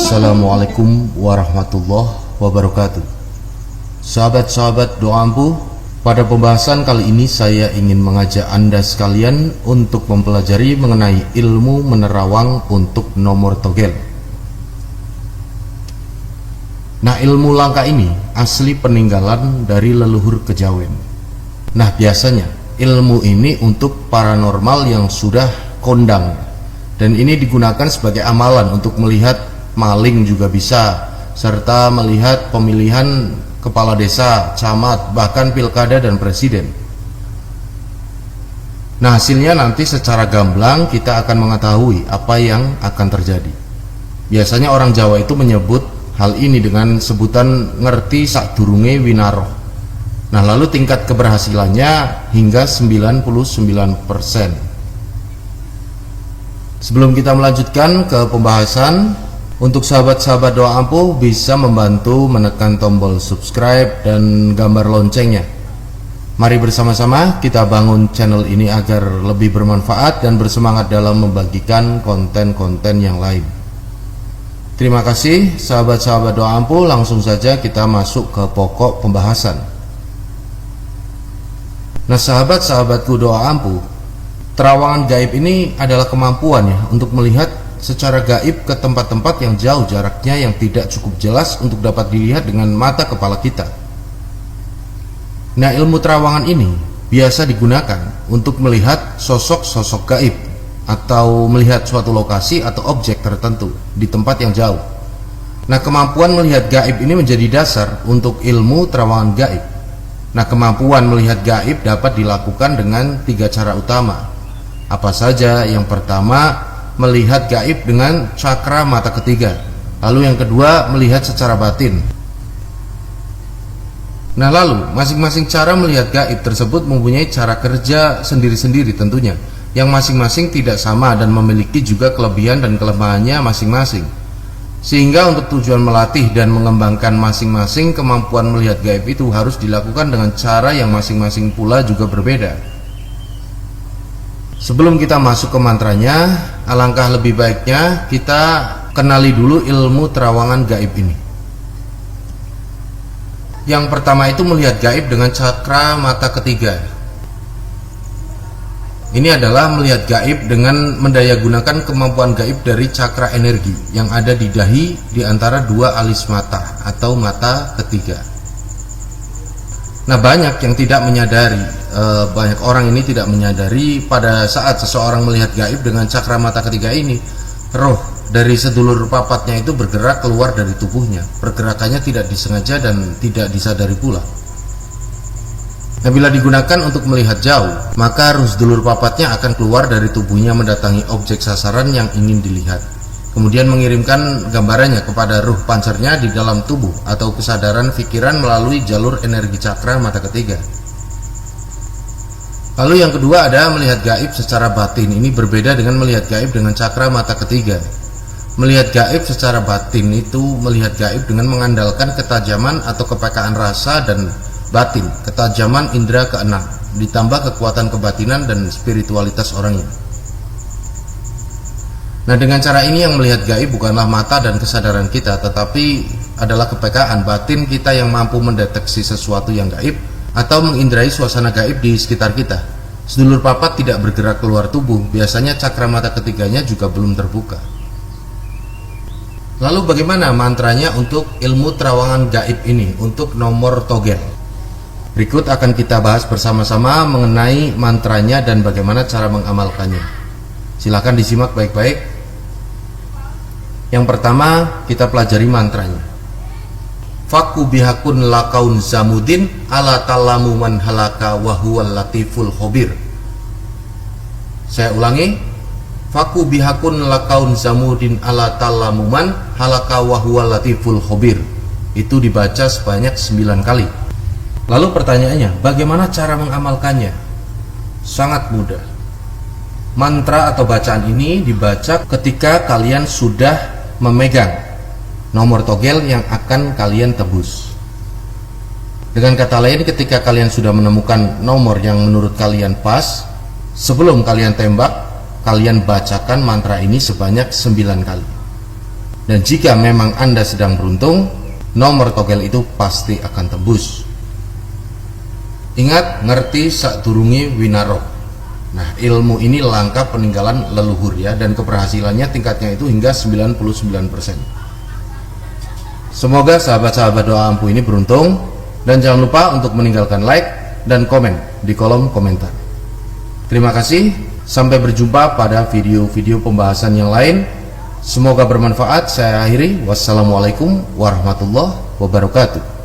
Assalamualaikum warahmatullahi wabarakatuh. Sahabat-sahabat doa ampuh, pada pembahasan kali ini saya ingin mengajak Anda sekalian untuk mempelajari mengenai ilmu menerawang untuk nomor togel. Nah, ilmu langka ini asli peninggalan dari leluhur kejawen. Nah, biasanya ilmu ini untuk paranormal yang sudah kondang, dan ini digunakan sebagai amalan untuk melihat maling juga bisa, serta melihat pemilihan kepala desa, camat, bahkan pilkada dan presiden. Nah, hasilnya nanti secara gamblang kita akan mengetahui apa yang akan terjadi. Biasanya orang Jawa itu menyebut hal ini dengan sebutan ngerti sakdurunge winaroh. Nah, lalu tingkat keberhasilannya hingga 99%. Sebelum kita melanjutkan ke pembahasan, untuk sahabat-sahabat doa ampuh bisa membantu menekan tombol subscribe dan gambar loncengnya. Mari bersama-sama kita bangun channel ini agar lebih bermanfaat dan bersemangat dalam membagikan konten-konten yang lain. Terima kasih sahabat-sahabat doa ampuh, langsung saja kita masuk ke pokok pembahasan. Nah, sahabat-sahabatku doa ampuh, terawangan gaib ini adalah kemampuan untuk melihat secara gaib ke tempat-tempat yang jauh jaraknya yang tidak cukup jelas untuk dapat dilihat dengan mata kepala kita. Nah, ilmu terawangan ini biasa digunakan untuk melihat sosok-sosok gaib atau melihat suatu lokasi atau objek tertentu di tempat yang jauh. Nah, kemampuan melihat gaib ini menjadi dasar untuk ilmu terawangan gaib. Nah, kemampuan melihat gaib dapat dilakukan dengan 3 cara utama. Apa saja? Yang pertama, melihat gaib dengan cakra mata ketiga. Lalu yang kedua, melihat secara batin. Nah, lalu masing-masing cara melihat gaib tersebut mempunyai cara kerja sendiri-sendiri tentunya, yang masing-masing tidak sama dan memiliki juga kelebihan dan kelemahannya masing-masing. Sehingga untuk tujuan melatih dan mengembangkan masing-masing kemampuan melihat gaib itu harus dilakukan dengan cara yang masing-masing pula juga berbeda. Sebelum kita masuk ke mantranya, alangkah lebih baiknya kita kenali dulu ilmu terawangan gaib ini. Yang pertama itu melihat gaib dengan cakra mata ketiga. Ini adalah melihat gaib dengan mendayagunakan kemampuan gaib dari cakra energi yang ada di dahi di antara 2 alis mata atau mata ketiga. Nah, banyak yang tidak menyadari, banyak orang ini tidak menyadari pada saat seseorang melihat gaib dengan cakra mata ketiga ini, roh dari sedulur papatnya itu bergerak keluar dari tubuhnya. Pergerakannya tidak disengaja dan tidak disadari pula. Nah, bila digunakan untuk melihat jauh, maka roh sedulur papatnya akan keluar dari tubuhnya mendatangi objek sasaran yang ingin dilihat, kemudian mengirimkan gambarannya kepada ruh pancernya di dalam tubuh atau kesadaran pikiran melalui jalur energi cakra mata ketiga. Lalu yang kedua ada melihat gaib secara batin. Ini berbeda dengan melihat gaib dengan cakra mata ketiga. Melihat gaib secara batin itu melihat gaib dengan mengandalkan ketajaman atau kepekaan rasa dan batin, ketajaman indera keenam, ditambah kekuatan kebatinan dan spiritualitas orangnya. Nah, dengan cara ini yang melihat gaib bukanlah mata dan kesadaran kita, tetapi adalah kepekaan batin kita yang mampu mendeteksi sesuatu yang gaib atau mengindrai suasana gaib di sekitar kita. Sedulur papat tidak bergerak keluar tubuh, biasanya cakra mata ketiganya juga belum terbuka. Lalu bagaimana mantranya untuk ilmu terawangan gaib ini, untuk nomor togel? Berikut akan kita bahas bersama-sama mengenai mantranya dan bagaimana cara mengamalkannya. Silakan disimak baik-baik. Yang pertama, kita pelajari mantranya. Faku bihakun lakaun zamudin ala talamu man halaka wa huwal latiful khobir. Saya ulangi. Faku bihakun lakaun zamudin ala talamu man halaka wa huwal latiful khobir. Itu dibaca sebanyak 9 kali. Lalu pertanyaannya, bagaimana cara mengamalkannya? Sangat mudah. Mantra atau bacaan ini dibaca ketika kalian sudah memegang nomor togel yang akan kalian tebus. Dengan kata lain, ketika kalian sudah menemukan nomor yang menurut kalian pas, sebelum kalian tembak, kalian bacakan mantra ini sebanyak 9 kali. Dan jika memang Anda sedang beruntung, nomor togel itu pasti akan tembus. Ingat, ngerti sadurunge winaro. Nah, ilmu ini langkah peninggalan leluhur ya, dan keberhasilannya tingkatnya itu hingga 99%. Semoga sahabat-sahabat doa ampuh ini beruntung, dan jangan lupa untuk meninggalkan like dan komen di kolom komentar. Terima kasih, sampai berjumpa pada video-video pembahasan yang lain. Semoga bermanfaat. Saya akhiri, wassalamualaikum warahmatullahi wabarakatuh.